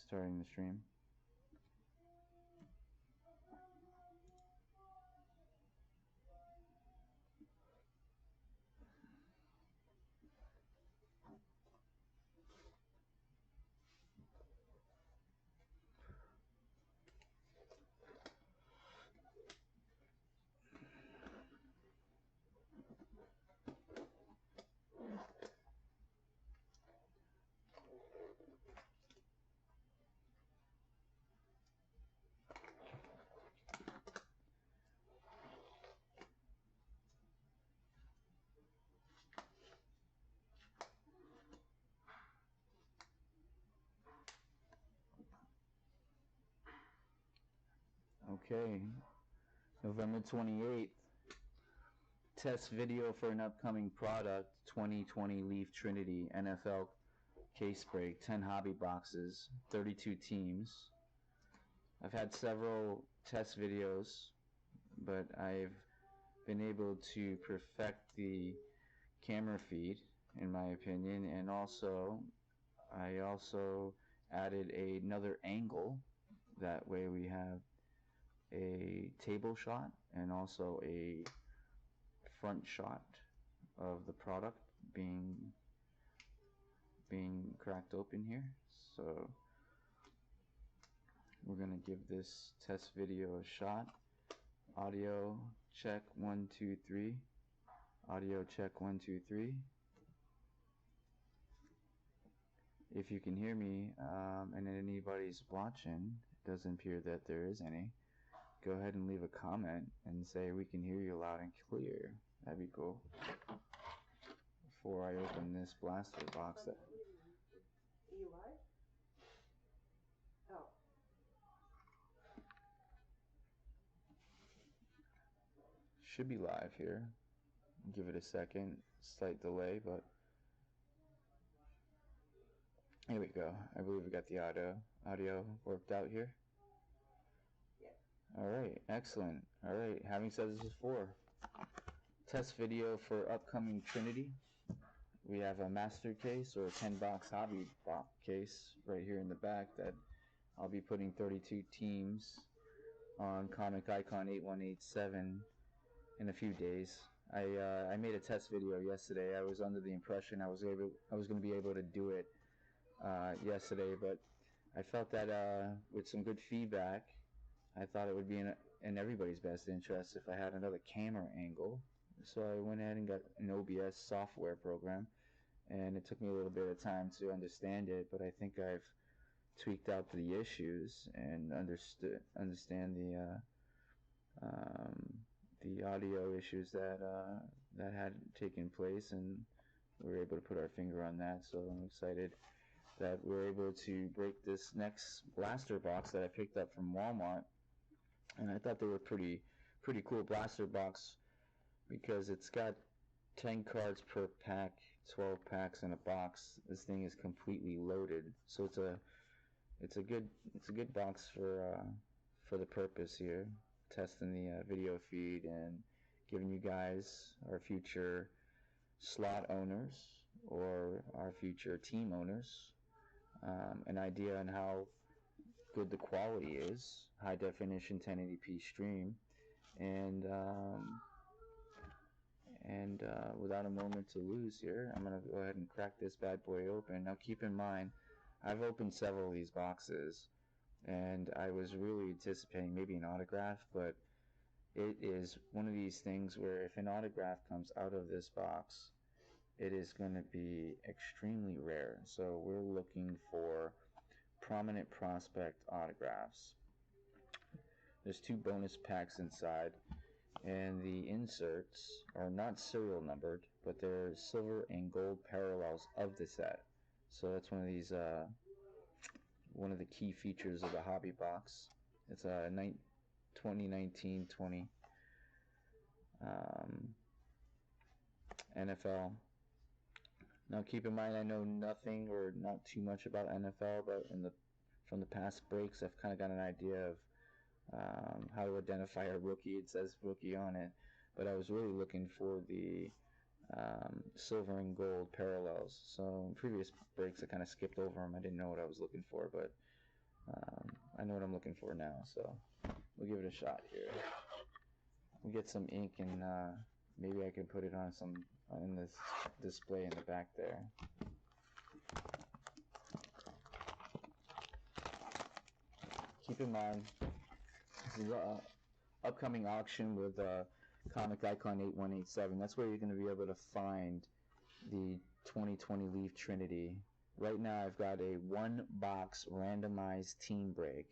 starting the stream. Okay, November 28th, test video for an upcoming product, 2020 Leaf Trinity NFL case break, 10 hobby boxes, 32 teams. I've had several test videos, but I've been able to perfect the camera feed, in my opinion, and I also added another angle. That way we have a table shot and also a front shot of the product being cracked open here. So we're gonna give this test video a shot. Audio check 1 2 3. Audio check 1 2 3. If you can hear me and anybody's watching, it doesn't appear that there is any, go ahead and leave a comment and say we can hear you loud and clear. That'd be cool. Before I open this blaster box. Are you live? Oh. Should be live here. Give it a second. Slight delay, but here we go. I believe we got the audio worked out here. Alright, excellent. Alright, having said this before, test video for upcoming Trinity. We have a master case or a 10-box hobby box case right here in the back that I'll be putting 32 teams on Comicicon 8187 in a few days. I made a test video yesterday. I was under the impression I was going to be able to do it yesterday, but I felt that with some good feedback, I thought it would be in everybody's best interest if I had another camera angle. So I went ahead and got an OBS software program, and it took me a little bit of time to understand it, but I think I've tweaked out the issues and understand the audio issues that had taken place, and we were able to put our finger on that. So I'm excited that we're able to break this next blaster box that I picked up from Walmart. And I thought they were pretty cool blaster box because it's got 10 cards per pack, 12 packs in a box. This thing is completely loaded, so it's a good box for the purpose here, testing the video feed and giving you guys, our future slot owners or our future team owners, an idea on how good the quality is, high definition 1080p stream, and without a moment to lose here, I'm gonna go ahead and crack this bad boy open. Now keep in mind, I've opened several of these boxes, and I was really anticipating maybe an autograph, but it is one of these things where if an autograph comes out of this box, it is going to be extremely rare. So we're looking for prominent prospect autographs. There's 2 bonus packs inside, and the inserts are not serial numbered, but they're silver and gold parallels of the set. So that's one of these one of the key features of the hobby box. It's a 2019-20 NFL. Now keep in mind, I know nothing or not too much about NFL, but from the past breaks, I've kind of got an idea of how to identify a rookie. It says rookie on it, but I was really looking for the silver and gold parallels. So in previous breaks, I kind of skipped over them. I didn't know what I was looking for, but I know what I'm looking for now, so we'll give it a shot here. We'll get some ink and maybe I can put it on in this display in the back there. Keep in mind, this is an upcoming auction with Comicicon 8187. That's where you're going to be able to find the 2020 Leaf Trinity. Right now I've got a 1-box randomized team break,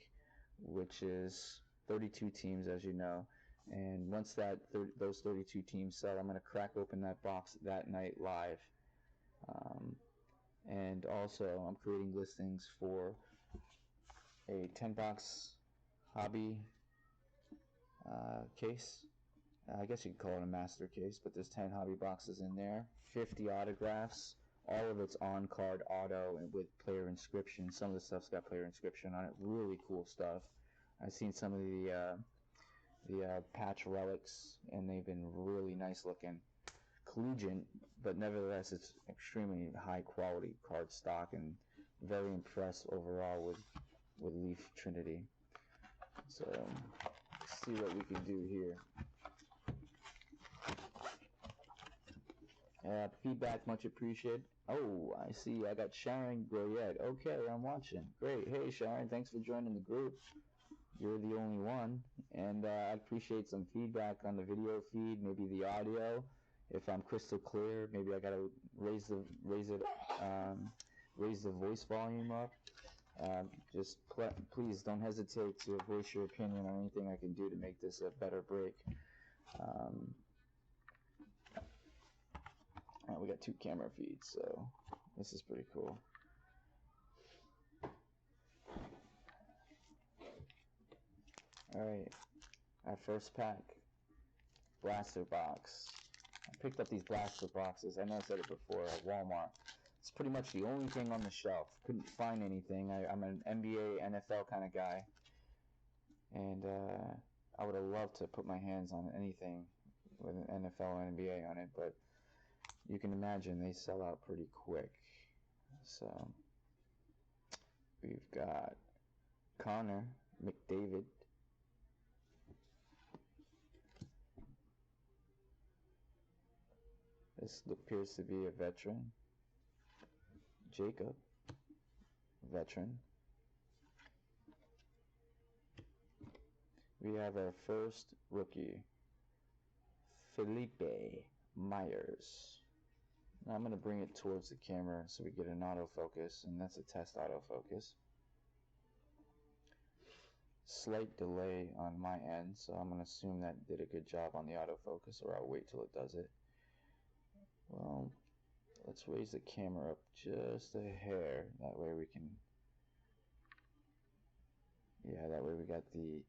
which is 32 teams, as you know. And once those 32 teams sell, I'm going to crack open that box that night live. And also, I'm creating listings for a 10-box hobby case. I guess you could call it a master case, but there's 10 hobby boxes in there, 50 autographs, all of it's on-card auto and with player inscription. Some of the stuff's got player inscription on it. Really cool stuff. I've seen some of the patch relics, and they've been really nice looking. Collegiate, but nevertheless, it's extremely high quality card stock, and very impressed overall with Leaf Trinity. So, let's see what we can do here. Feedback much appreciated. Oh, I see. I got Sharon Goyette. Okay, I'm watching. Great. Hey, Sharon, thanks for joining the group. You're the only one, and I appreciate some feedback on the video feed, maybe the audio. If I'm crystal clear, maybe I gotta raise the voice volume up. Just please don't hesitate to voice your opinion on anything I can do to make this a better break. We got 2 camera feeds, so this is pretty cool. Alright, our first pack, blaster box. I picked up these blaster boxes, I know I said it before, at Walmart. It's pretty much the only thing on the shelf. Couldn't find anything. I'm an NBA, NFL kind of guy, and I would have loved to put my hands on anything with an NFL or NBA on it, but you can imagine they sell out pretty quick. So we've got Connor McDavid. This appears to be a veteran. Jacob, veteran. We have our first rookie, Felipe Myers. Now I'm going to bring it towards the camera so we get an autofocus, and that's a test autofocus. Slight delay on my end, so I'm going to assume that did a good job on the autofocus, or I'll wait till it does it. Well, let's raise the camera up just a hair, that way we can, yeah, that way we got the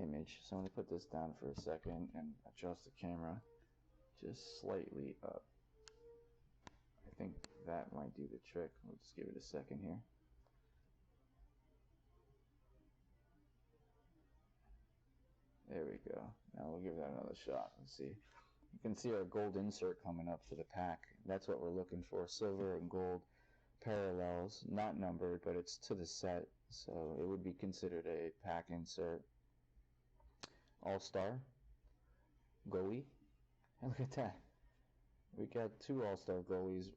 image. So I'm going to put this down for a second and adjust the camera just slightly up. I think that might do the trick. We'll just give it a second here. There we go. Now we'll give that another shot. Let's see. You can see our gold insert coming up for the pack. That's what we're looking for. Silver and gold parallels, not numbered, but it's to the set, so it would be considered a pack insert. All-Star goalie. And look at that. We got 2 All-Star goalies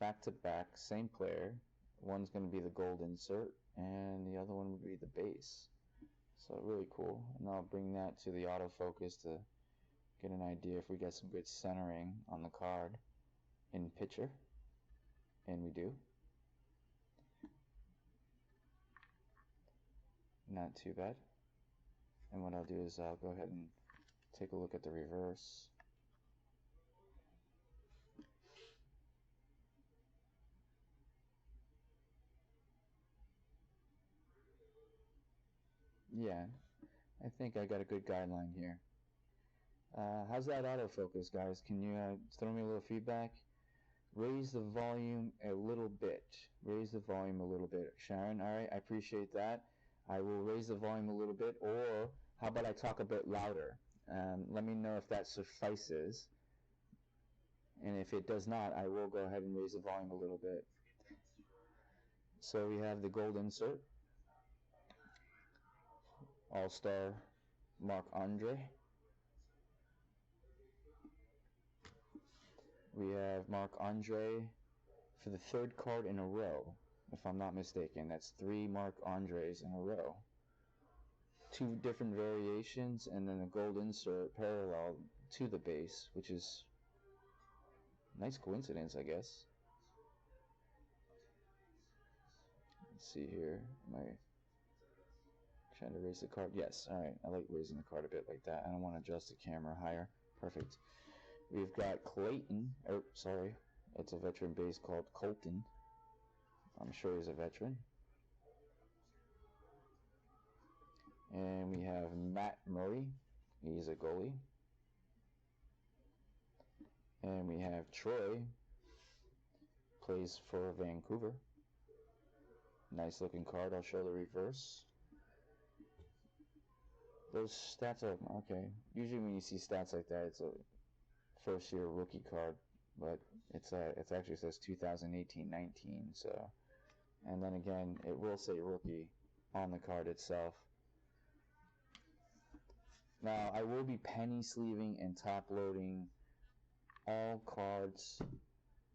back to back, same player. One's going to be the gold insert, and the other one would be the base. So really cool. And I'll bring that to the autofocus to get an idea if we get some good centering on the card in picture. And we do. Not too bad. And what I'll do is I'll go ahead and take a look at the reverse. Yeah, I think I got a good guideline here. How's that autofocus, guys? Can you throw me a little feedback? Raise the volume a little bit. Raise the volume a little bit. Sharon, all right, I appreciate that. I will raise the volume a little bit, or how about I talk a bit louder? Let me know if that suffices. And if it does not, I will go ahead and raise the volume a little bit. So we have the gold insert. All-Star Mark Andre. We have Mark Andre for the third card in a row, if I'm not mistaken. That's 3 Mark Andres in a row. 2 different variations, and then a gold insert parallel to the base, which is a nice coincidence, I guess. Let's see here. Am I trying to raise the card? Yes. All right. I like raising the card a bit like that. I don't want to adjust the camera higher. Perfect. We've got Clayton. Oh, sorry. It's a veteran base called Colton. I'm sure he's a veteran. And we have Matt Murray. He's a goalie. And we have Troy. Plays for Vancouver. Nice looking card. I'll show the reverse. Those stats are okay. Usually when you see stats like that, it's a first year rookie card, but it's actually says 2018-19. So, and then again, it will say rookie on the card itself. Now I will be penny sleeving and top loading all cards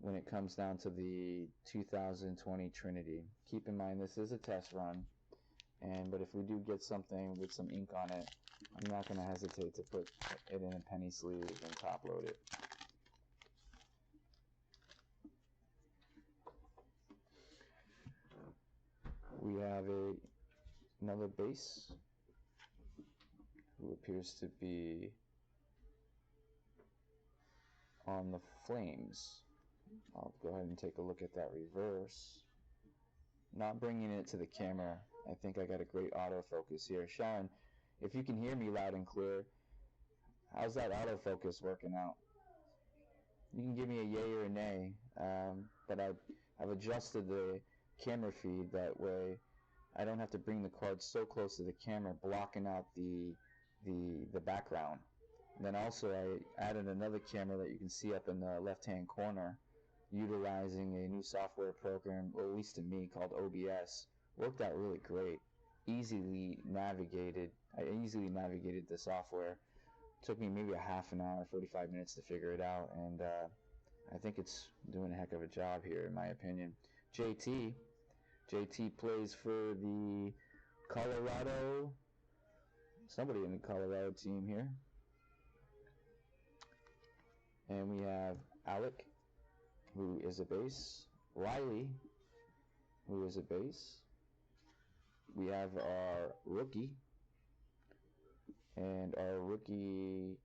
when it comes down to the 2020 Trinity. Keep in mind this is a test run, but if we do get something with some ink on it, I'm not going to hesitate to put it in a penny sleeve and top load it. We have another base who appears to be on the Flames. I'll go ahead and take a look at that reverse. Not bringing it to the camera. I think I got a great autofocus here. Sharon, if you can hear me loud and clear, how's that autofocus working out? You can give me a yay or a nay, but I've adjusted the camera feed that way I don't have to bring the card so close to the camera, blocking out the background. And then also I added another camera that you can see up in the left-hand corner, utilizing a new software program, or at least to me, called OBS. Worked out really great. I easily navigated the software. Took me maybe a half an hour, 45 minutes to figure it out, and I think it's doing a heck of a job here, in my opinion. JT plays for the Colorado, somebody in the Colorado team here. And we have Alec, who is a base. Riley, who is a base. We have our rookie. And our rookie,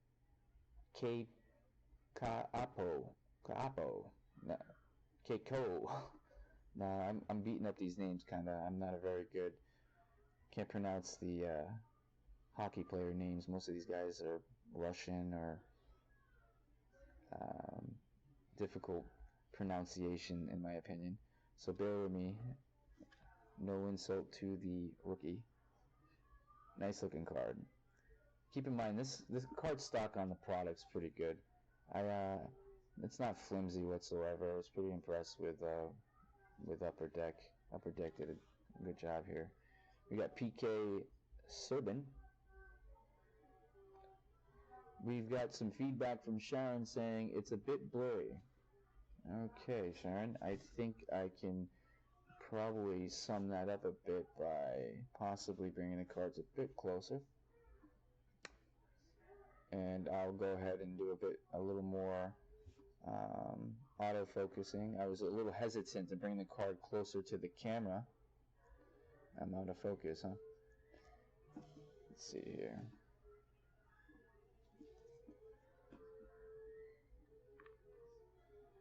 Kaapo. Keiko. Nah, I'm beating up these names kinda. I'm not a very good, can't pronounce the hockey player names. Most of these guys are Russian or difficult pronunciation, in my opinion. So bear with me. No insult to the rookie. Nice looking card. Keep in mind this card stock on the product's pretty good. It's not flimsy whatsoever. I was pretty impressed with Upper Deck. Upper Deck did a good job here. We got PK Subban. We've got some feedback from Sharon saying it's a bit blurry. Okay, Sharon, I think I can probably sum that up a bit by possibly bringing the cards a bit closer. And I'll go ahead and do a little more auto-focusing. I was a little hesitant to bring the card closer to the camera. I'm out of focus, huh? Let's see here.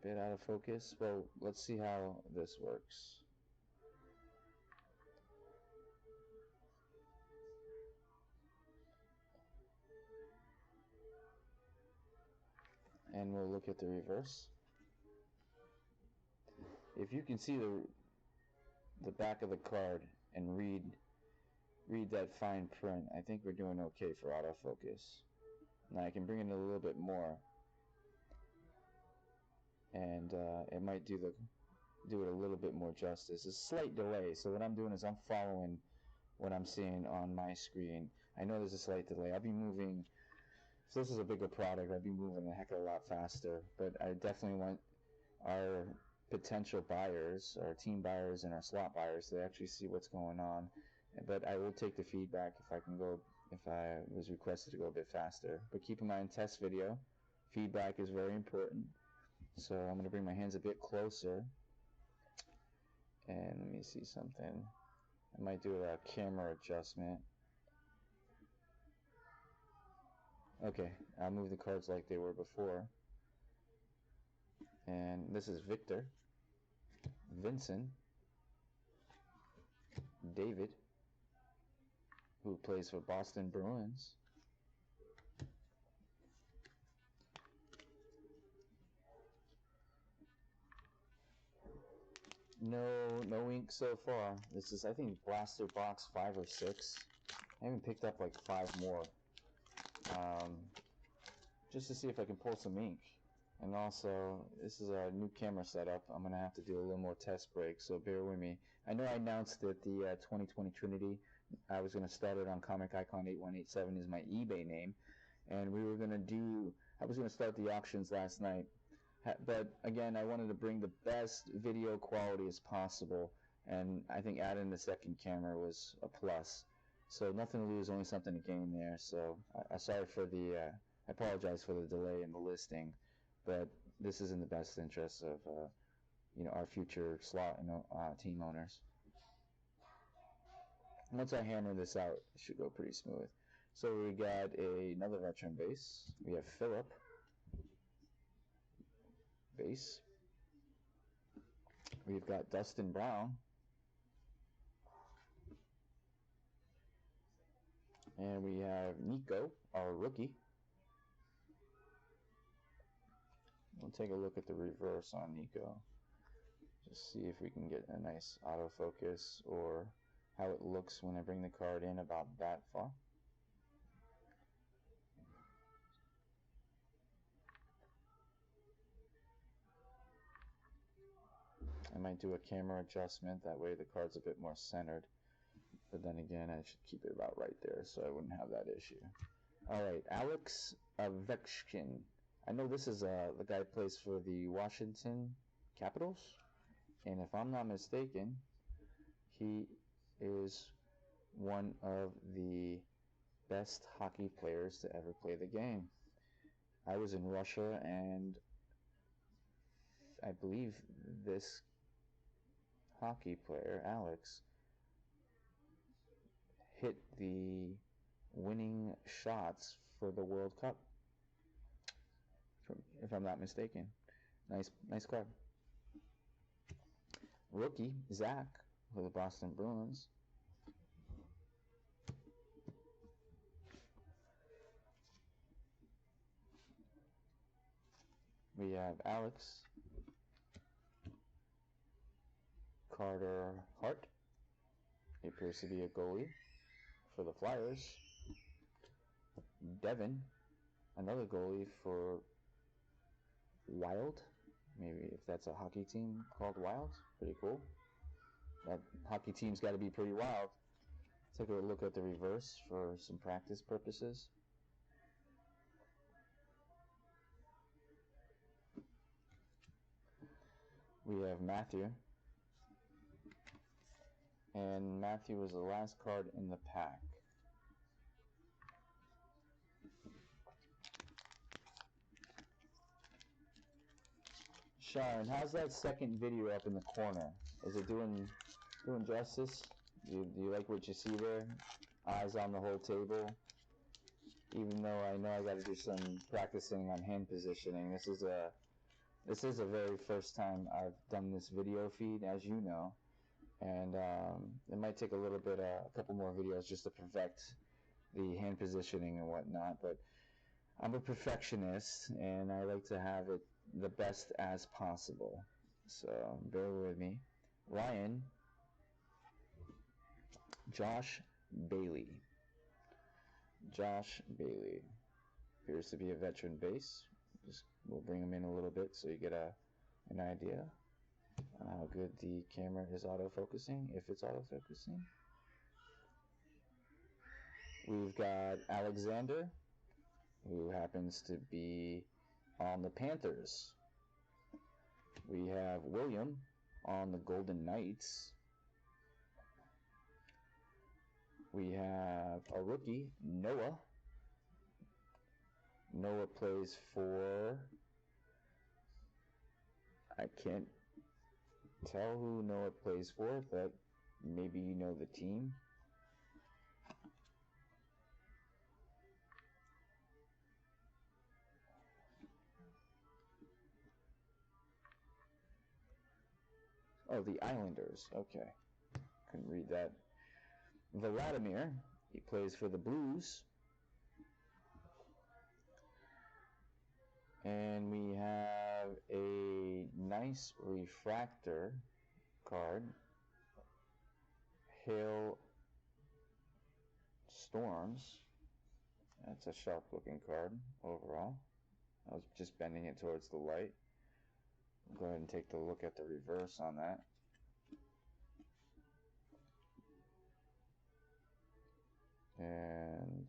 Bit out of focus. Well, let's see how this works. And we'll look at the reverse. If you can see the back of the card and read that fine print, I think we're doing okay for autofocus. Now I can bring it a little bit more, and it might do it a little bit more justice. A slight delay. So what I'm doing is I'm following what I'm seeing on my screen. I know there's a slight delay. I'll be moving, if this is a bigger product, I'd be moving a heck of a lot faster, but I definitely want our potential buyers, our team buyers and our slot buyers to actually see what's going on. But I will take the feedback if I was requested to go a bit faster. But keep in mind, test video, feedback is very important. So I'm going to bring my hands a bit closer. And let me see something. I might do a camera adjustment. Okay, I'll move the cards like they were before. And this is Victor, Vincent, David, who plays for Boston Bruins. No ink so far. This is, I think, blaster box 5 or 6. I haven't picked up like 5 more. Just to see if I can pull some ink. And also, this is a new camera setup. I'm going to have to do a little more test breaks, so bear with me. I know I announced that the 2020 Trinity, I was going to start it on Comicicon 8187 is my eBay name. And we were going to do, I was going to start the auctions last night. But again, I wanted to bring the best video quality as possible. And I think adding the second camera was a plus. So nothing to lose, only something to gain there. So sorry for I apologize for the delay in the listing, but this is in the best interest of our future slot and team owners. Once I hammer this out, it should go pretty smooth. So we got another veteran base. We have Philip, base. We've got Dustin Brown. And we have Nico, our rookie. We'll take a look at the reverse on Nico. Just see if we can get a nice autofocus or how it looks when I bring the card in about that far. I might do a camera adjustment, that way the card's a bit more centered. But then again, I should keep it about right there so I wouldn't have that issue. Alright, Alex Ovechkin. I know this is the guy who plays for the Washington Capitals. And if I'm not mistaken, he is one of the best hockey players to ever play the game. I was in Russia, and I believe this hockey player, Alex, hit the winning shots for the World Cup, if I'm not mistaken. Nice card. Rookie, Zach, for the Boston Bruins. We have Alex, Carter Hart. He appears to be a goalie for the Flyers. Devin, another goalie for Wild. Maybe if that's a hockey team called Wild. Pretty cool. That hockey team's got to be pretty wild. Take a look at the reverse for some practice purposes. We have Matthew. And Matthew was the last card in the pack. Sharon, how's that second video up in the corner? Is it doing justice? Do you like what you see there? Eyes on the whole table. Even though I know I got to do some practicing on hand positioning, this is a very first time I've done this video feed, as you know, and it might take a couple more videos just to perfect the hand positioning and whatnot. But I'm a perfectionist, and I like to have it the best as possible. So bear with me. Ryan, Josh Bailey. Josh Bailey appears to be a veteran base. We'll bring him in a little bit so you get an idea how good the camera is autofocusing, if it's autofocusing. We've got Alexander, who happens to be on the Panthers. We have William on the Golden Knights. We have a rookie, Noah. Noah plays for... I can't tell who Noah plays for, but maybe you know the team. Oh, the Islanders. Okay. Couldn't read that. Vladimir, he plays for the Blues. And we have a nice refractor card. Hail Storms. That's a sharp looking card overall. I was just bending it towards the light. Go ahead and take the look at the reverse on that. And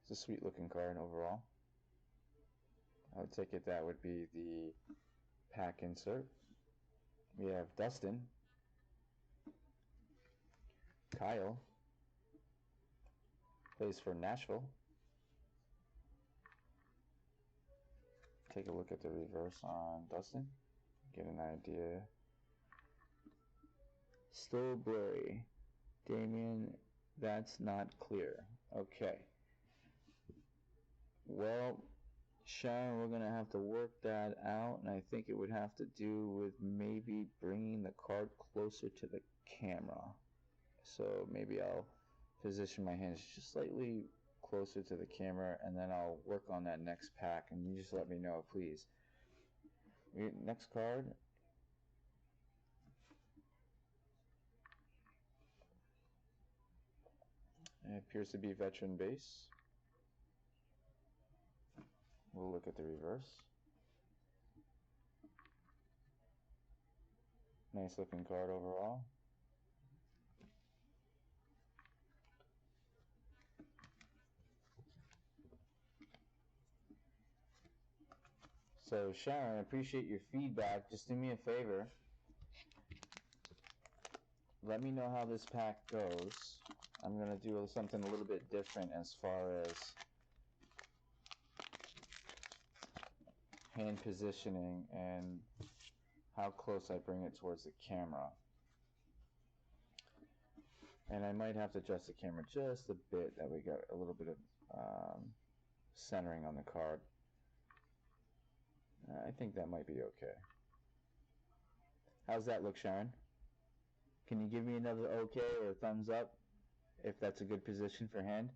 it's a sweet looking card overall. I would take it that would be the pack insert. We have Dustin, Kyle, plays for Nashville. Take a look at the reverse on Dustin, get an idea. Still blurry. Damien, that's not clear. Okay. Well, Sharon, we're going to have to work that out, and I think it would have to do with maybe bringing the card closer to the camera. So maybe I'll position my hands just slightly closer to the camera, and then I'll work on that next pack, and you just let me know, please. Next card. It appears to be veteran base. We'll look at the reverse. Nice looking card overall. So Sharon, I appreciate your feedback. Just do me a favor. Let me know how this pack goes. I'm going to do something a little bit different as far as hand positioning and how close I bring it towards the camera. And I might have to adjust the camera just a bit, that we got a little bit of centering on the card. I think that might be okay. How's that look, Sharon? Can you give me another okay or a thumbs up if that's a good position for hand?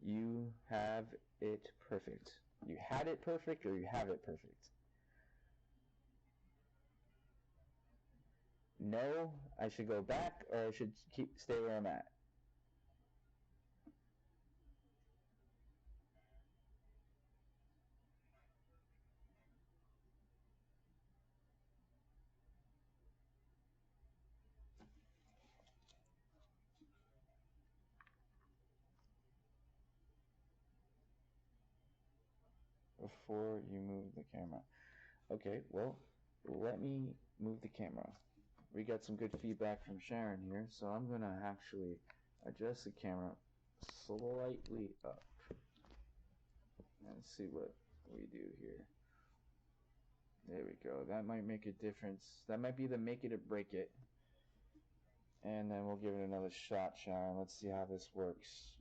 You have it perfect. You had it perfect, or you have it perfect? No, I should go back, or I should stay where I'm at? Before you move the camera. Okay, well, let me move the camera. We got some good feedback from Sharon here, so I'm going to actually adjust the camera slightly up and see what we do here. There we go. That might make a difference. That might be the make it or break it. And then we'll give it another shot, Sharon. Let's see how this works.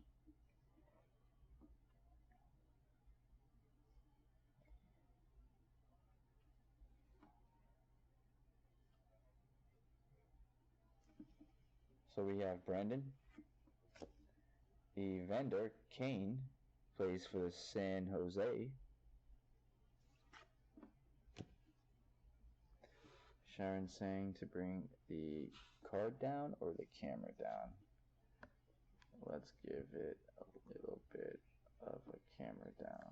So we have Brandon. Evander Kane plays for San Jose. Sharon saying to bring the card down or the camera down. Let's give it a little bit of a camera down.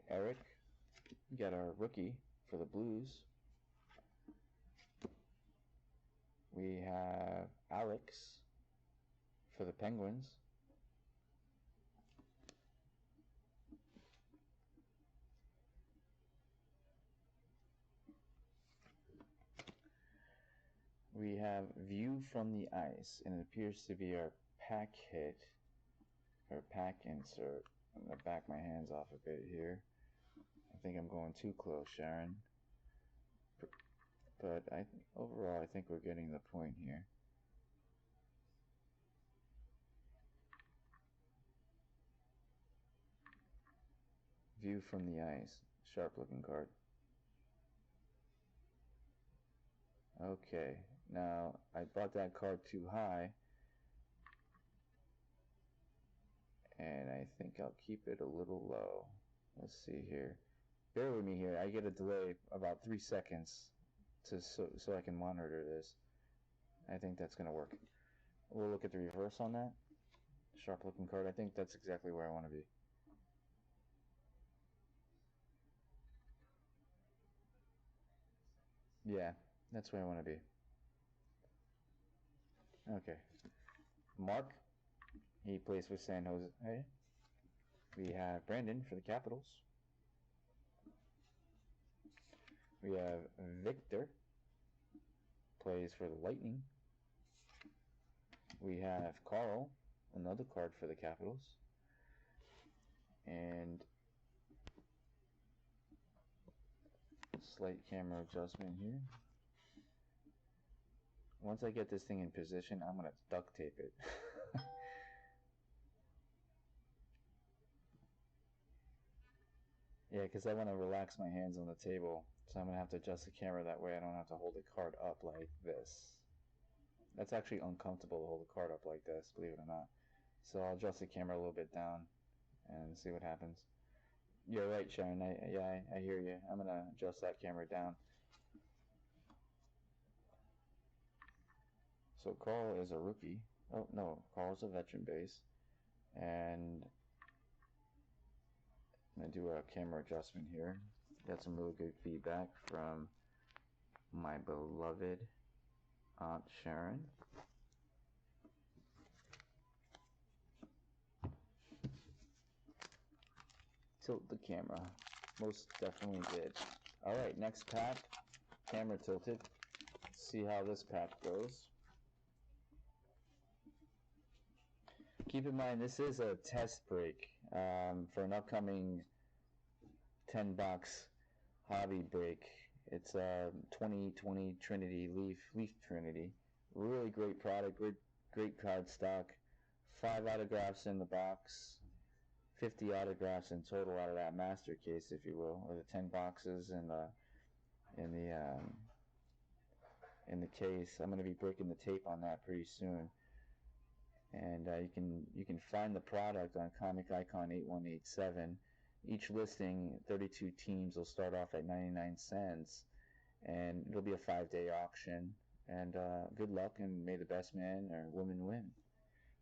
Eric. We got our rookie for the Blues. We have Alex for the Penguins. We have View from the Ice, and it appears to be our pack hit, or pack insert. I'm going to back my hands off a bit here. I think I'm going too close, Sharon. But overall, I think we're getting the point here. View from the Ice. Sharp looking card. Okay, now I bought that card too high, and I think I'll keep it a little low. Let's see here. Bear with me here. I get a delay about 3 seconds so I can monitor this. I think that's going to work. We'll look at the reverse on that. Sharp looking card. I think that's exactly where I want to be. Yeah, that's where I want to be. Okay. Mark, he plays for San Jose. We have Brandon for the Capitals. We have Victor, plays for the Lightning. We have Carl, another card for the Capitals. And slight camera adjustment here. Once I get this thing in position, I'm going to duct tape it. Yeah, because I want to relax my hands on the table. So I'm going to have to adjust the camera that way I don't have to hold the card up like this. That's actually uncomfortable to hold the card up like this, believe it or not. So I'll adjust the camera a little bit down and see what happens. You're right, Sharon. I hear you. I'm going to adjust that camera down. So Carl is a rookie. Oh, no. Carl's a veteran base. And I'm going to do a camera adjustment here. Got some really good feedback from my beloved Aunt Sharon. Tilt the camera. Most definitely did. Alright, next pack. Camera tilted. Let's see how this pack goes. Keep in mind, this is a test break for an upcoming 10-box hobby break. It's a 2020 Trinity Leaf Trinity. Really great product, great card stock. 5 autographs in the box, 50 autographs in total out of that master case, if you will, or the 10 boxes in the case. I'm going to be breaking the tape on that pretty soon. And you can find the product on Comicicon 8187. Each listing, 32 teams, will start off at 99 cents, and it'll be a 5-day auction. And good luck, and may the best man or woman win.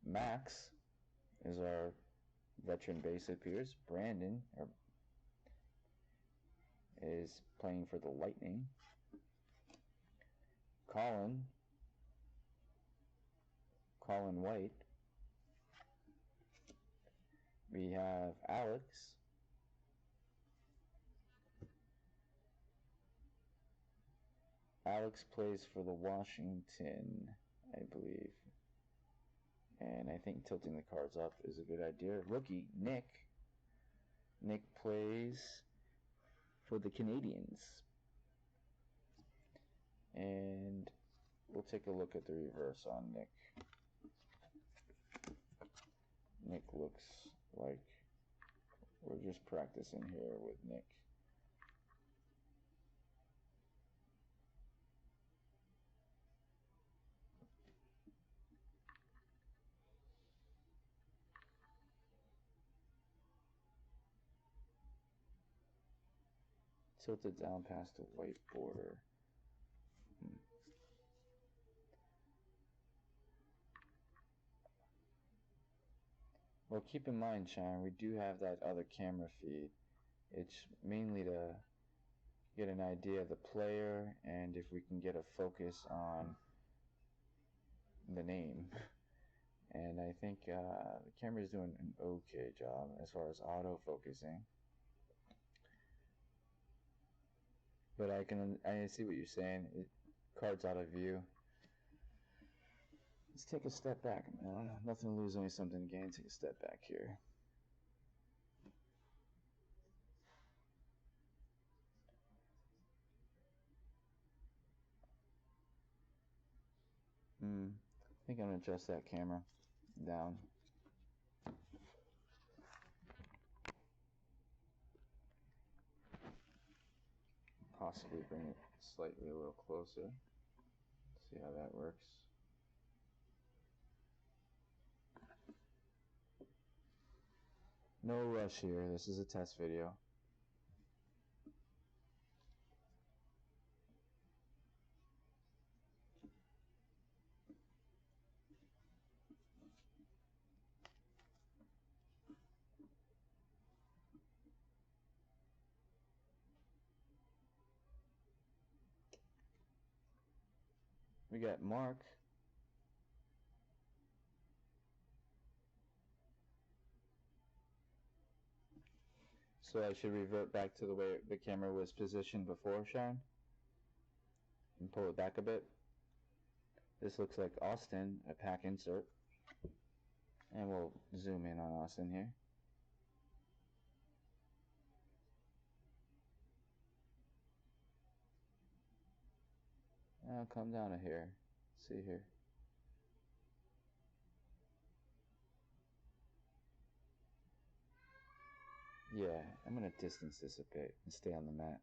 Max is our veteran base, it appears. Brandon is playing for the Lightning. Colin White. We have Alex. Alex plays for the Washington, I believe. And I think tilting the cards up is a good idea. Rookie, Nick. Nick plays for the Canadians. And we'll take a look at the reverse on Nick. Nick looks like we're just practicing here with Nick. Tilted down past the white border. Well, keep in mind, Sharon, we do have that other camera feed. It's mainly to get an idea of the player and if we can get a focus on the name. And I think the camera's doing an okay job as far as auto-focusing. But I see what you're saying. Card's out of view. Let's take a step back, man. Nothing to lose, only something to gain. Take a step back here. I think I'm gonna adjust that camera down. Possibly bring it slightly a little closer. See how that works. No rush here. This is a test video. We got Mark. So I should revert back to the way the camera was positioned before, Sean? And pull it back a bit. This looks like Austin, a pack insert. And we'll zoom in on Austin here. Now come down to here. See here. Yeah, I'm going to distance this a bit and stay on the mat.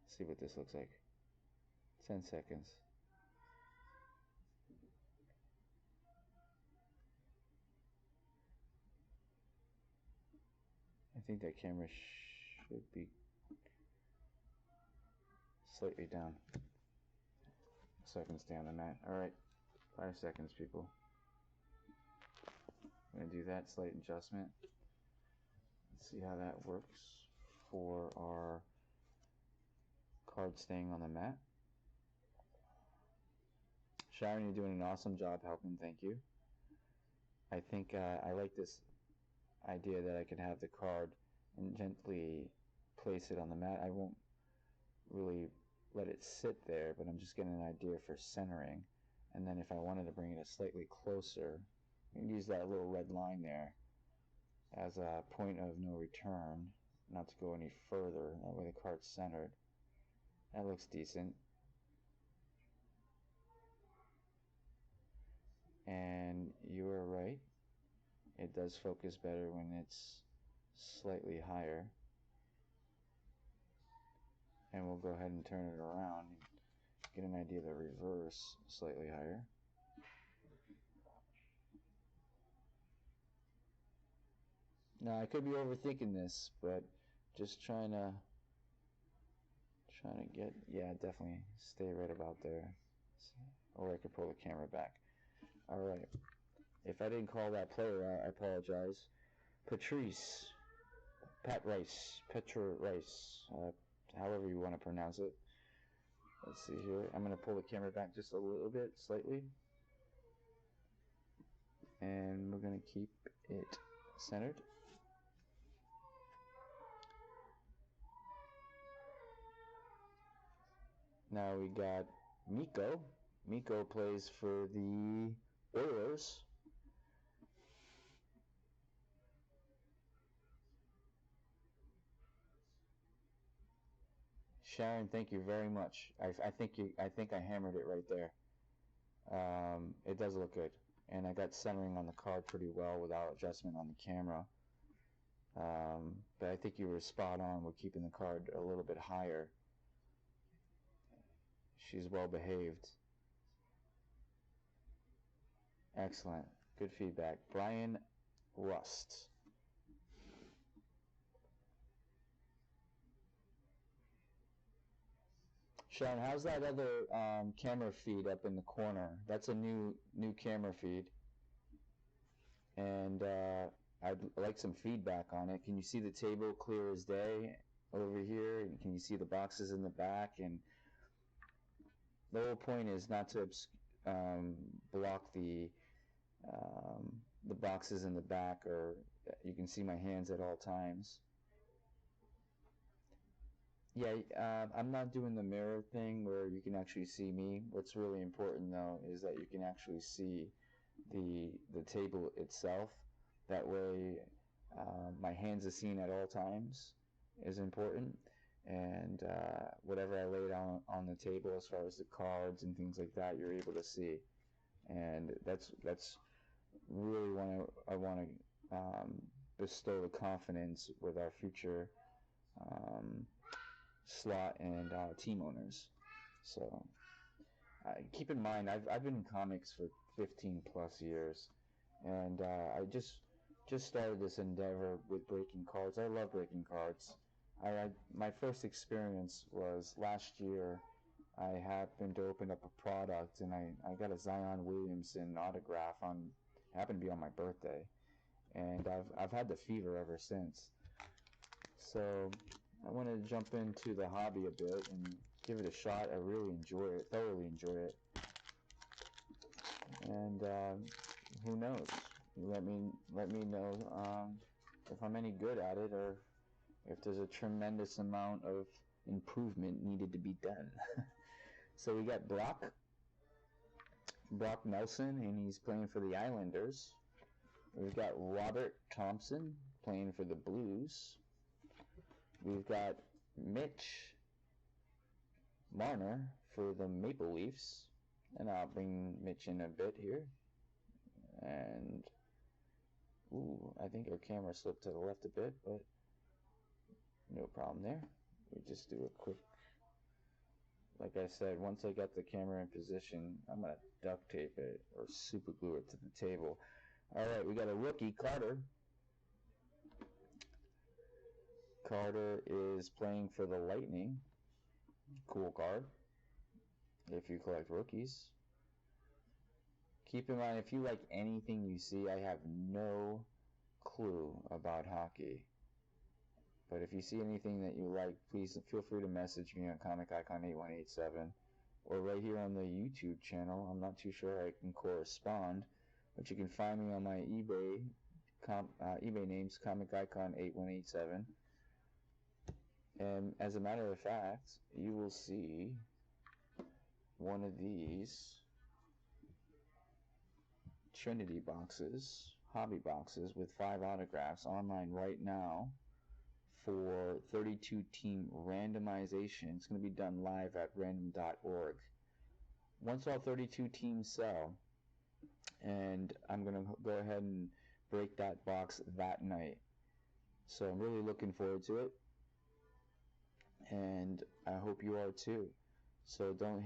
See what this looks like. 10 seconds. I think that camera should be slightly down so I can stay on the mat. Alright, 5 seconds, people. I'm going to do that slight adjustment. Let's see how that works for our card staying on the mat. Sharon, you're doing an awesome job helping. Thank you. I think I like this idea that I can have the card and gently place it on the mat. I won't really let it sit there, but I'm just getting an idea for centering. And then if I wanted to bring it slightly closer, I can use that little red line there as a point of no return, not to go any further. That way the card's centered. That looks decent. And you are right. It does focus better when it's slightly higher. And we'll go ahead and turn it around and get an idea of the reverse slightly higher. Now I could be overthinking this, but just trying to get, yeah, definitely stay right about there. Or I could pull the camera back. Alright. If I didn't call that player out, I apologize. Patrice. Pat Rice. Petra Rice. However you want to pronounce it. Let's see here. I'm going to pull the camera back just a little bit, slightly. And we're going to keep it centered. Now we got Miko. Miko plays for the Oilers. Sharon, thank you very much. I think I hammered it right there. It does look good, and I got centering on the card pretty well without adjustment on the camera. But I think you were spot on with keeping the card a little bit higher. She's well behaved. Excellent. Good feedback. Brian Rust. Sean, how's that other camera feed up in the corner? That's a new camera feed. And I'd like some feedback on it. Can you see the table clear as day over here? And can you see the boxes in the back? And the whole point is not to block the boxes in the back, or you can see my hands at all times. Yeah, I'm not doing the mirror thing where you can actually see me. What's really important though is that you can actually see the table itself. That way, my hands are seen at all times is important, and whatever I laid on the table as far as the cards and things like that, you're able to see, and that's really I want to bestow the confidence with our future um, slot and team owners. So keep in mind, I've been in comics for 15 plus years, and I just started this endeavor with breaking cards. I love breaking cards. My first experience was last year. I happened to open up a product, and I got a Zion Williamson autograph on. Happened to be on my birthday, and I've had the fever ever since. So I wanted to jump into the hobby a bit and give it a shot. I really enjoy it, thoroughly enjoy it, and who knows? Let me know if I'm any good at it, or if there's a tremendous amount of improvement needed to be done. So we got Brock Nelson, and he's playing for the Islanders. We've got Robert Thompson playing for the Blues. We've got Mitch Marner for the Maple Leafs, and I'll bring Mitch in a bit here. And I think our camera slipped to the left a bit, but no problem there. We just do a quick, like I said, once I got the camera in position, I'm going to duct tape it or super glue it to the table. All right, we got a rookie, Carter. Carter is playing for the Lightning. Cool card if you collect rookies. Keep in mind, if you like anything you see, I have no clue about hockey. But if you see anything that you like, please feel free to message me on Comicicon8187 or right here on the YouTube channel. I'm not too sure I can correspond, but you can find me on my eBay names, Comicicon8187. And as a matter of fact, you will see one of these Trinity boxes, hobby boxes with 5 autographs online right now for 32 team randomization. It's going to be done live at random.org. Once all 32 teams sell, and I'm going to go ahead and break that box that night. So I'm really looking forward to it, and I hope you are too. So don't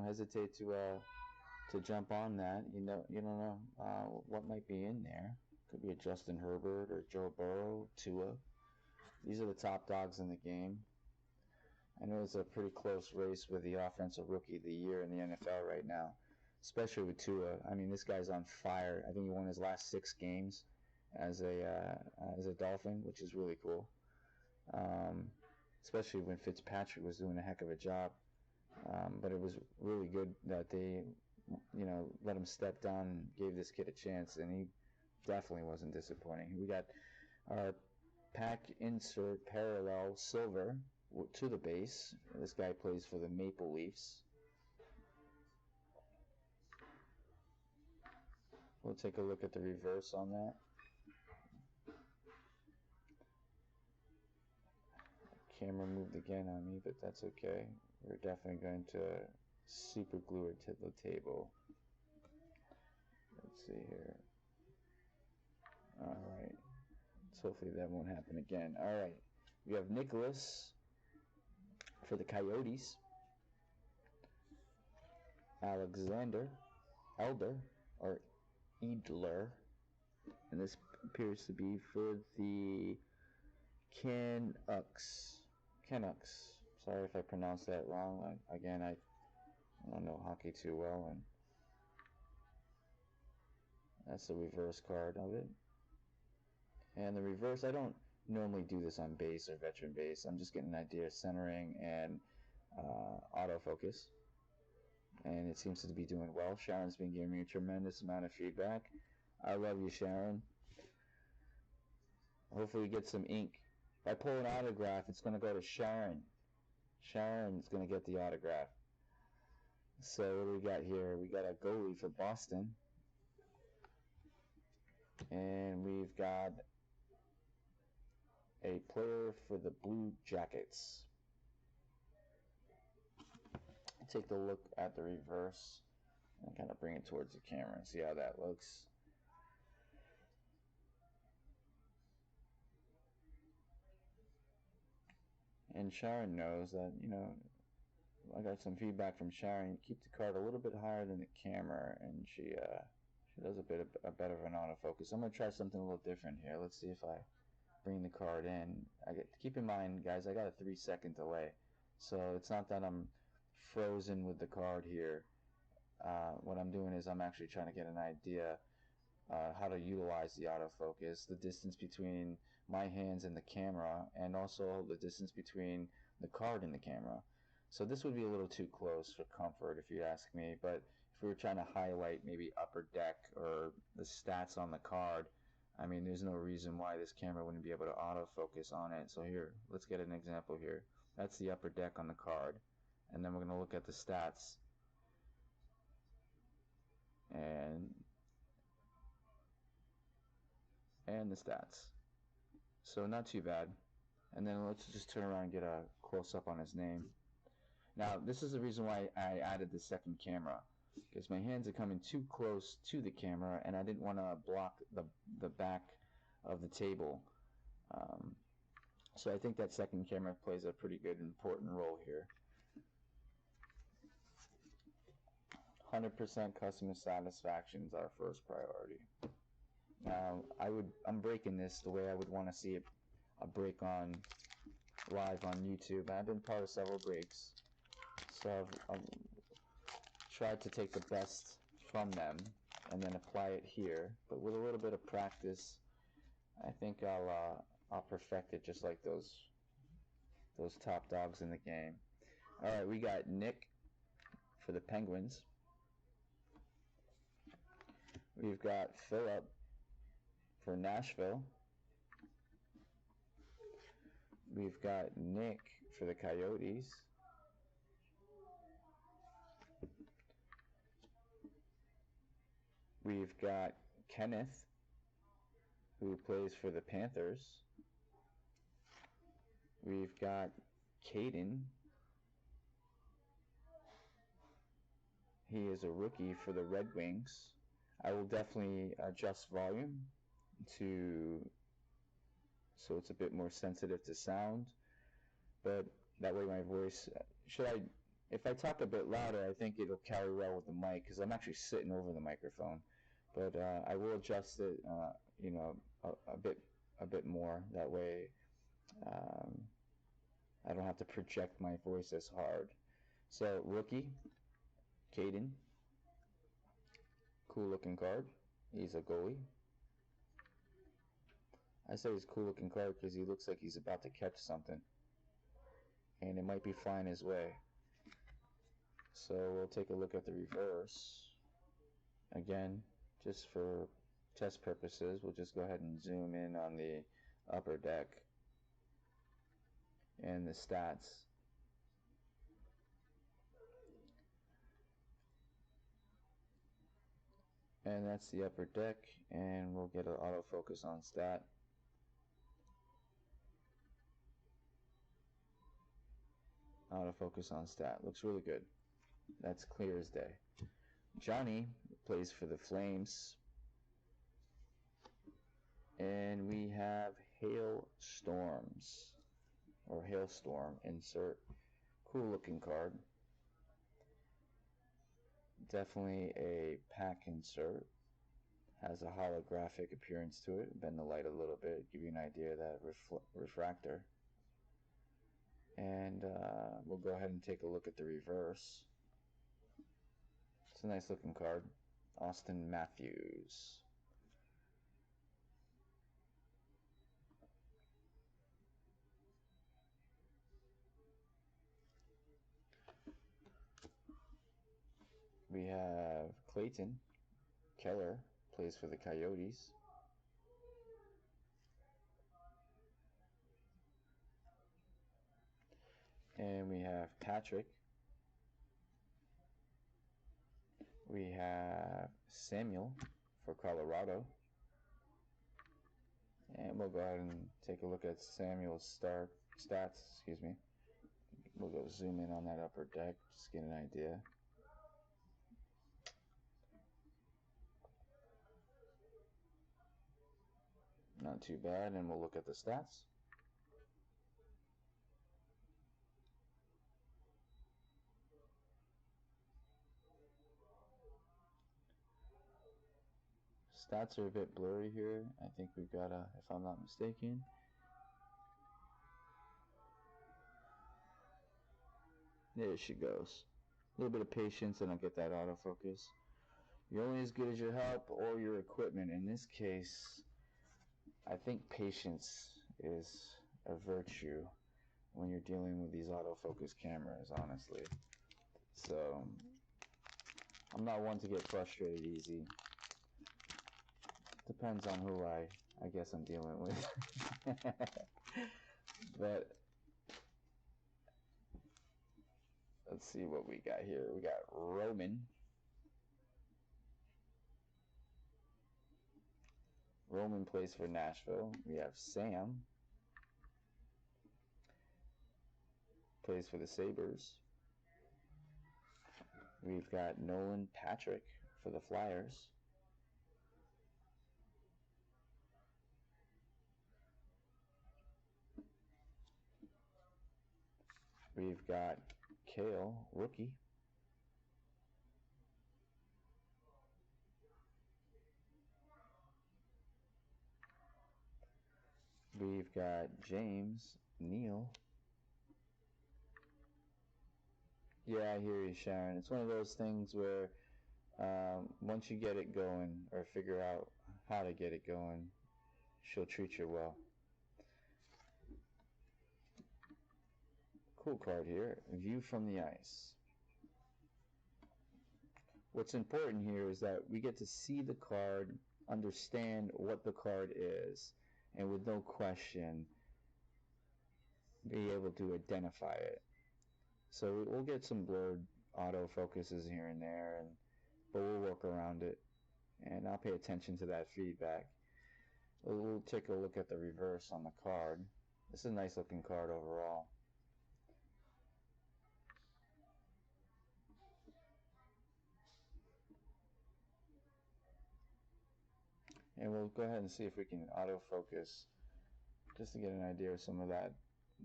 hesitate to jump on that. You don't know what might be in there. Could be a Justin Herbert or Joe Burrow, Tua. These are the top dogs in the game. I know it's a pretty close race with the offensive rookie of the year in the NFL right now, especially with Tua. I mean, this guy's on fire. I think he won his last 6 games as a Dolphin, which is really cool. Especially when Fitzpatrick was doing a heck of a job. But it was really good that they, let him step down and gave this kid a chance, and he definitely wasn't disappointing. We got our pack insert parallel silver to the base. This guy plays for the Maple Leafs. We'll take a look at the reverse on that. Camera moved again on me, but that's okay. We're definitely going to super glue it to the table. Let's see here. Alright. So hopefully that won't happen again. Alright. We have Nicholas for the Coyotes. Alexander Elder, or Edler. And this appears to be for the Canucks. Sorry if I pronounced that wrong. Again, I don't know hockey too well, and that's the reverse card of it. And the reverse, I don't normally do this on base or veteran base. I'm just getting an idea of centering and autofocus. And it seems to be doing well. Sharon's been giving me a tremendous amount of feedback. I love you, Sharon. Hopefully we get some ink. If I pull an autograph, it's going to go to Sharon. Sharon's going to get the autograph. So what do we got here? We got a goalie for Boston. And we've got a player for the Blue Jackets. Take a look at the reverse and kind of bring it towards the camera and see how that looks. And Sharon knows that, you know, I got some feedback from Sharon. Keep the card a little bit higher than the camera, and she does a better of an autofocus. I'm gonna try something a little different here. Let's see if I bring the card in. Keep in mind, guys, I got a 3-second delay, so it's not that I'm frozen with the card here. What I'm doing is I'm actually trying to get an idea how to utilize the autofocus, the distance between my hands and the camera, and also the distance between the card and the camera. So this would be a little too close for comfort if you ask me, but if we were trying to highlight maybe upper deck or the stats on the card, I mean, there's no reason why this camera wouldn't be able to autofocus on it. So here, let's get an example here. That's the upper deck on the card. And then we're going to look at the stats. And the stats. So not too bad. And then let's just turn around and get a close-up on his name. Now, this is the reason why I added the second camera, because my hands are coming too close to the camera, and I didn't want to block the back of the table. So I think that second camera plays a pretty good, important role here. 100% customer satisfaction is our first priority. Now, I'm breaking this the way I would want to see a break on live on YouTube. I've been part of several breaks, so I've tried to take the best from them and then apply it here. But with a little bit of practice, I think I'll perfect it just like those top dogs in the game. All right, we got Nick for the Penguins. We've got Philip for Nashville. We've got Nick for the Coyotes. We've got Kenneth, who plays for the Panthers. We've got Caden. He is a rookie for the Red Wings. I will definitely adjust volume so it's a bit more sensitive to sound, but that way my voice, if I talk a bit louder, I think it'll carry well with the mic, because I'm actually sitting over the microphone, but I will adjust it, you know, a bit more, that way I don't have to project my voice as hard. So rookie, Caden, cool looking card, he's a goalie. I say he's a cool looking card because he looks like he's about to catch something, and it might be flying his way. So we'll take a look at the reverse. Again, just for test purposes, we'll just go ahead and zoom in on the upper deck and the stats. And that's the upper deck, and we'll get an autofocus on stat. Autofocus on stat. Looks really good. That's clear as day. Johnny plays for the Flames. And we have Hailstorms, or Hailstorm, insert. Cool looking card. Definitely a pack insert. Has a holographic appearance to it. Bend the light a little bit, give you an idea of that refractor. And we'll go ahead and take a look at the reverse. It's a nice looking card. Austin Matthews. We have Clayton Keller, plays for the Coyotes. And we have Patrick. We have Samuel for Colorado. And we'll go ahead and take a look at Samuel's stats. Excuse me. We'll go zoom in on that upper deck, just get an idea. Not too bad, and we'll look at the stats. Stats are a bit blurry here. I think we've got a, if I'm not mistaken. There she goes. A little bit of patience and I'll get that autofocus. You're only as good as your help or your equipment. In this case, I think patience is a virtue when you're dealing with these autofocus cameras, honestly. So, I'm not one to get frustrated easy. Depends on who I guess I'm dealing with. But let's see what we got here. We got Roman. Roman plays for Nashville. We have Sam. Plays for the Sabres. We've got Nolan Patrick for the Flyers. We've got Kale, rookie. We've got James Neal. Yeah, I hear you, Sharon. It's one of those things where once you get it going or figure out how to get it going, she'll treat you well. Cool card here. View from the ice. What's important here is that we get to see the card, understand what the card is, and with no question, be able to identify it. So we'll get some blurred autofocuses here and there, but we'll work around it. And I'll pay attention to that feedback. We'll take a look at the reverse on the card. This is a nice looking card overall. And we'll go ahead and see if we can autofocus just to get an idea of some of that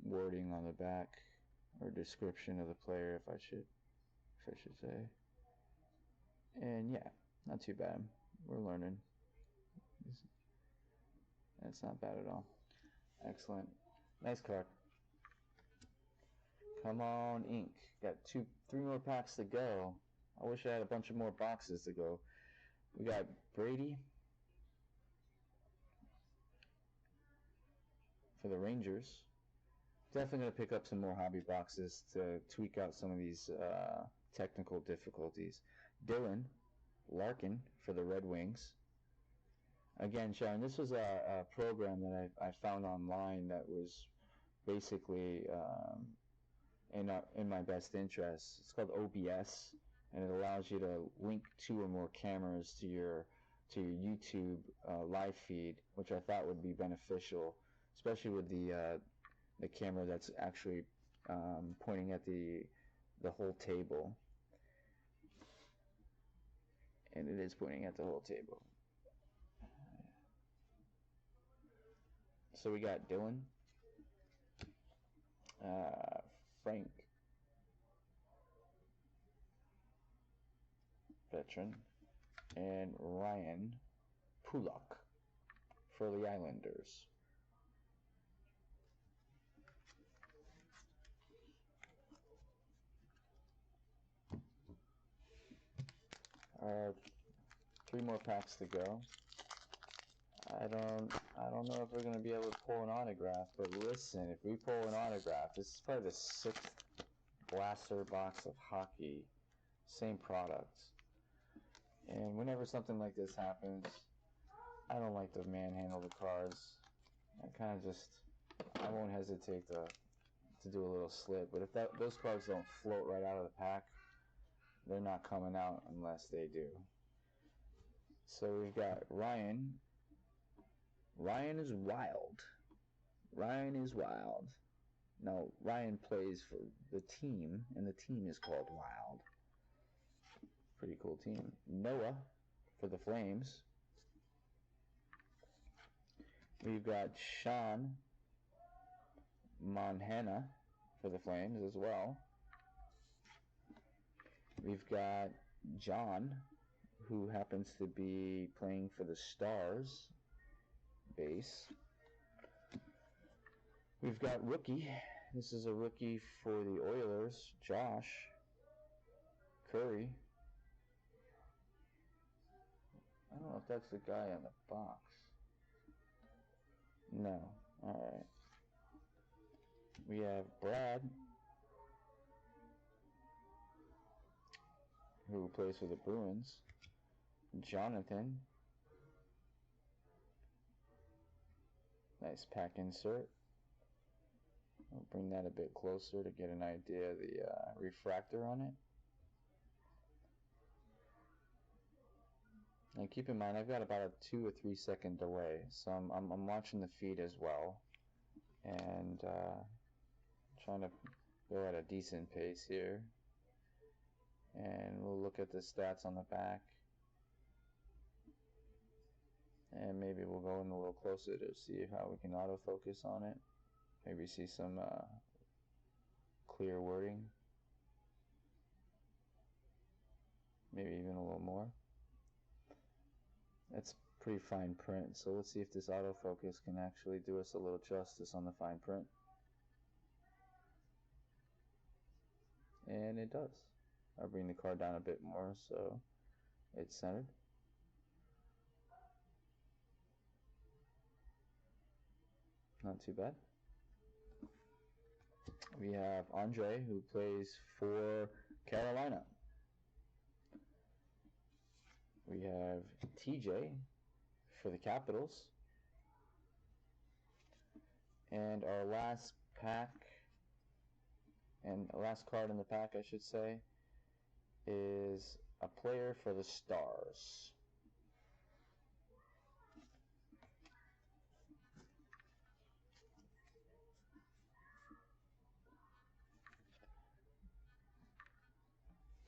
wording on the back or description of the player, if I should say. And yeah, not too bad. We're learning. That's not bad at all. Excellent. Nice card. Come on, ink. Got 3 more packs to go. I wish I had a bunch of more boxes to go. We got Brady for the Rangers. Definitely going to pick up some more hobby boxes to tweak out some of these technical difficulties. Dylan Larkin for the Red Wings. Again, Sharon, this was a program that I found online that was basically in my best interest. It's called OBS, and it allows you to link 2 or more cameras to your YouTube live feed, which I thought would be beneficial, especially with the camera that's actually pointing at the whole table. And it is pointing at the whole table. So we got Dylan, Frank, veteran, and Ryan Pulak for the Islanders. 3 more packs to go. I don't know if we're gonna be able to pull an autograph, but listen, if we pull an autograph, this is probably the 6th blaster box of hockey, same product. And whenever something like this happens, I don't like to manhandle the cards. I kind of just, I won't hesitate to do a little slip. But if those cards don't float right out of the pack, they're not coming out unless they do. So we've got Ryan. Ryan is wild. Ryan is wild. Now, Ryan plays for the team, and the team is called Wild. Pretty cool team. Noah for the Flames. We've got Sean Monhana for the Flames as well. We've got John, who happens to be playing for the Stars base. We've got rookie. This is a rookie for the Oilers, Josh Curry. I don't know if that's the guy on the box. No. Alright. We have Brad, who plays for the Bruins. Jonathan. Nice pack insert. I'll bring that a bit closer to get an idea of the refractor on it. And keep in mind, I've got about a 2 or 3 second delay, so I'm watching the feed as well, and trying to go at a decent pace here. And we'll look at the stats on the back, and maybe we'll go in a little closer to see how we can autofocus on it. Maybe see some clear wording, maybe even a little more. That's pretty fine print, so let's see if this autofocus can actually do us a little justice on the fine print. And it does. I'll bring the card down a bit more so it's centered. Not too bad. We have Andre, who plays for Carolina. We have TJ for the Capitals. And our last pack, and last card in the pack, I should say, is a player for the Stars.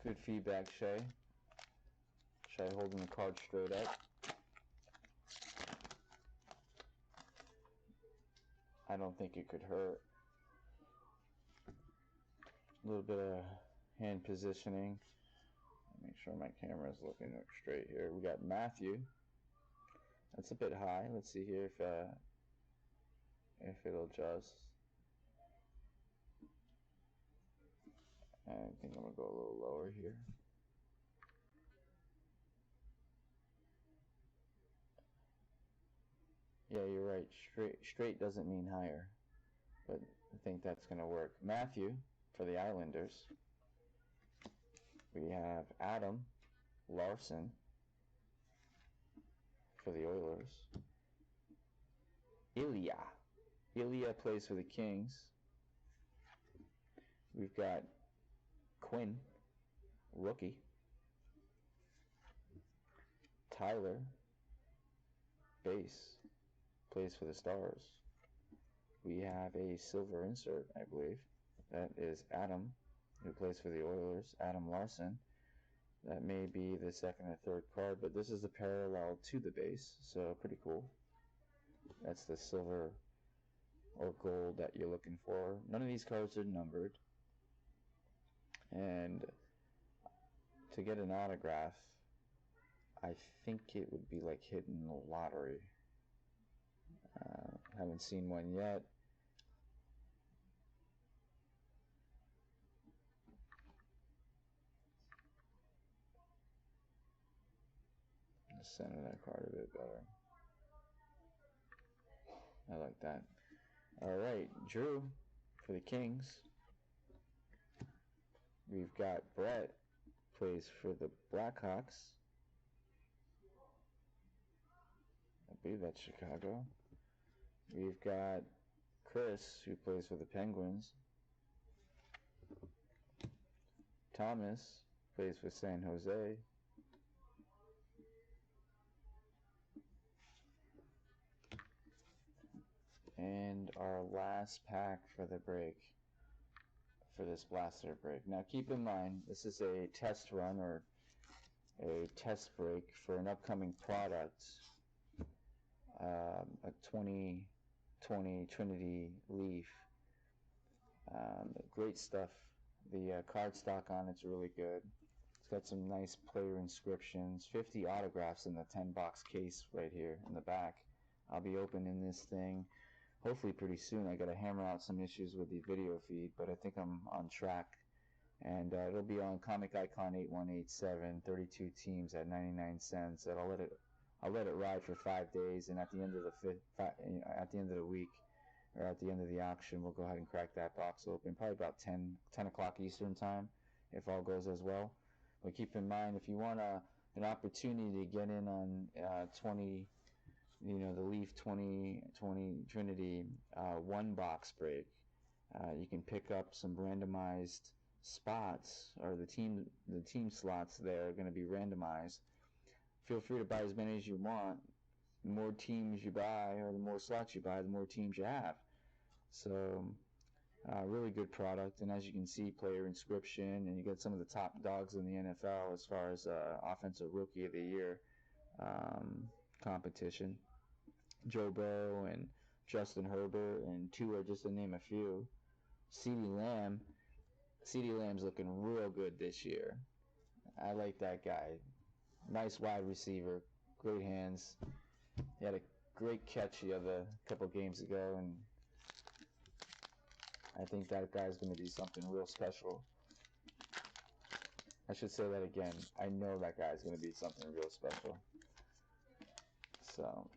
Good feedback, Shay. Shay holding the card straight up. I don't think it could hurt. A little bit of hand positioning. Make sure my camera is looking straight here. We got Matthew. That's a bit high. Let's see here if it'll adjust. I think I'm gonna go a little lower here. Yeah, you're right. Straight doesn't mean higher, but I think that's gonna work. Matthew for the Islanders. We have Adam Larson for the Oilers. Ilya plays for the Kings. We've got Quinn, rookie. Tyler, base, plays for the Stars. We have a silver insert, I believe. That is Adam, who plays for the Oilers, Adam Larson. That may be the second or third card, but this is the parallel to the base, so pretty cool. That's the silver or gold that you're looking for. None of these cards are numbered. And to get an autograph, I think it would be like hitting the lottery. Haven't seen one yet. Let's center that card a bit better. I like that. Alright, Drew for the Kings. We've got Brett, plays for the Blackhawks. believe that's Chicago. We've got Chris, who plays for the Penguins. Thomas plays for San Jose. And our last pack for the break, for this blaster break. Now keep in mind, this is a test run or a test break for an upcoming product, a 2020 Trinity Leaf. Great stuff. The card stock on it's really good. It's got some nice player inscriptions, 50 autographs in the 10-box case right here in the back. I'll be opening this thing hopefully pretty soon. I got to hammer out some issues with the video feed, but I think I'm on track. And it'll be on Comicicon 8187, 32 teams at 99 cents. And I'll let it ride for 5 days, and at the end of the week, or at the end of the auction, we'll go ahead and crack that box open. Probably about 10 o'clock Eastern time, if all goes as well. But keep in mind, if you want an opportunity to get in on the Leaf 2020 Trinity one box break, you can pick up some randomized spots, or the team slots there are going to be randomized. Feel free to buy as many as you want. The more teams you buy, or the more slots you buy, the more teams you have. So really good product. And as you can see, player inscription, and you get some of the top dogs in the NFL as far as offensive rookie of the year competition. Joe Burrow and Justin Herbert and Tua, just to name a few. CeeDee Lamb's looking real good this year. I like that guy. Nice wide receiver, great hands. He had a great catch the other couple games ago, and I think that guy's going to be something real special. I should say that again. I know that guy's going to be something real special. So,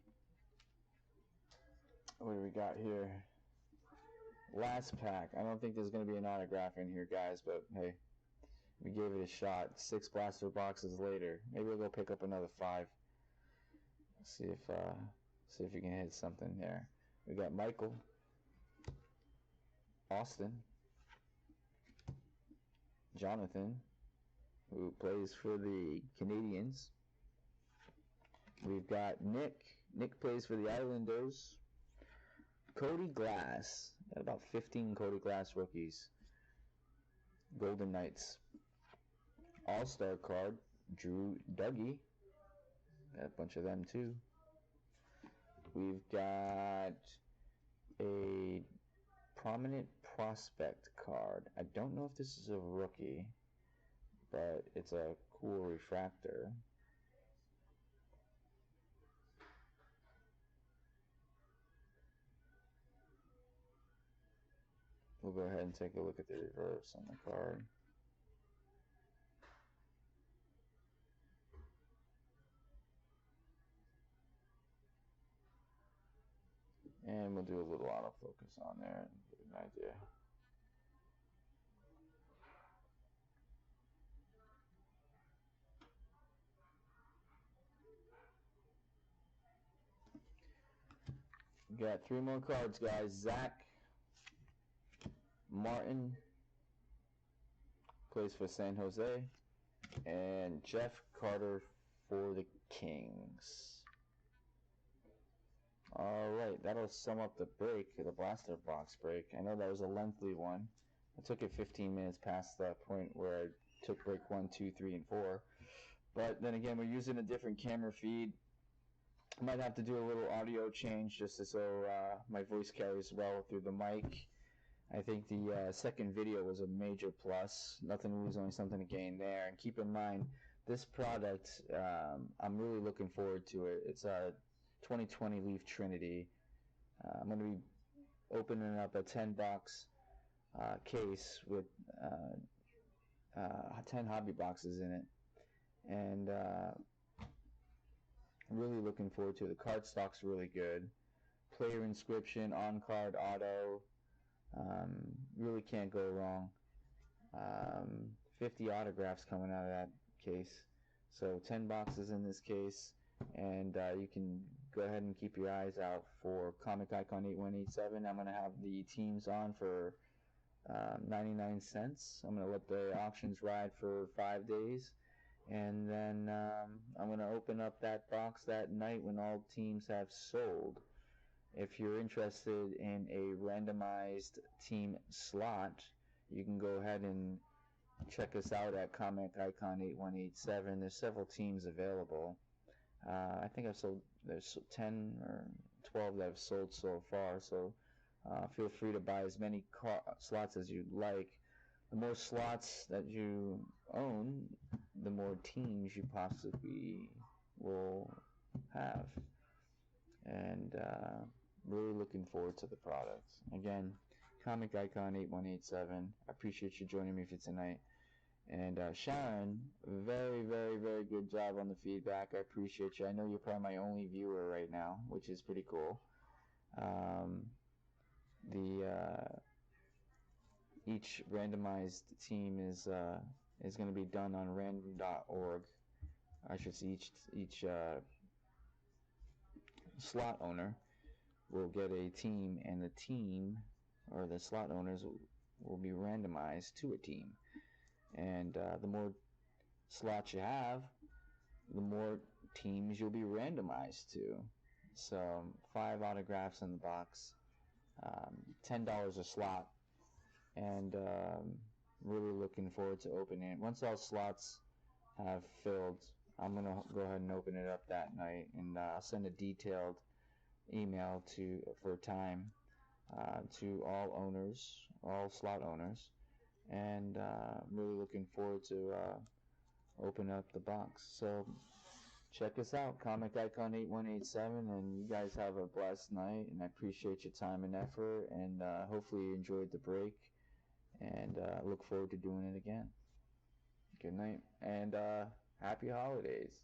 what do we got here? Last pack. I don't think there's going to be an autograph in here, guys, but hey, we gave it a shot. 6 blaster boxes later. Maybe we'll go pick up another 5. See if we can hit something there. We got Michael, Austin, Jonathan, who plays for the Canadians. We've got Nick. Nick plays for the Islanders. Cody Glass. Got about 15 Cody Glass rookies. Golden Knights. All-Star card, Drew Dougie. Got a bunch of them too. We've got a prominent prospect card. I don't know if this is a rookie, but it's a cool refractor. We'll go ahead and take a look at the reverse on the card. And we'll do a little autofocus on there and get an idea. We got 3 more cards, guys. Zach Martin plays for San Jose, and Jeff Carter for the Kings. Alright, that'll sum up the break, the blaster box break. I know that was a lengthy one. I took it 15 minutes past that point where I took break 1, 2, 3, and 4. But then again, we're using a different camera feed. I might have to do a little audio change just so my voice carries well through the mic. I think the second video was a major plus. Nothing to lose, only something to gain there. And keep in mind, this product, I'm really looking forward to it. It's a 2020 Leaf Trinity. I'm going to be opening up a 10-box case with 10 hobby boxes in it. And really looking forward to it. The card stock's really good. Player inscription, on-card auto. Really can't go wrong. 50 autographs coming out of that case. So 10 boxes in this case. And you can go ahead and keep your eyes out for Comicicon 8187. I'm going to have the teams on for 99 cents. I'm going to let the auctions ride for 5 days. And then I'm going to open up that box that night when all teams have sold. If you're interested in a randomized team slot, you can go ahead and check us out at Comicicon 8187. There's several teams available. I think there's 10 or 12 that I've sold so far, so feel free to buy as many slots as you'd like. The more slots that you own, the more teams you possibly will have. And really looking forward to the product. Again, Comicicon 8187. I appreciate you joining me for tonight. And Sharon, very, very, very good job on the feedback. I appreciate you. I know you're probably my only viewer right now, which is pretty cool. Each randomized team is going to be done on random.org. I should say each slot owner will get a team, and the team or the slot owners will be randomized to a team. And the more slots you have, the more teams you'll be randomized to. So 5 autographs in the box, $10 a slot, and really looking forward to opening it. Once all slots have filled, I'm going to go ahead and open it up that night, and I'll send a detailed email for time to all slot owners, and really looking forward to open up the box. So check us out, Comicicon 8187, and you guys have a blessed night, and I appreciate your time and effort, and hopefully you enjoyed the break, and look forward to doing it again. Good night, and happy holidays.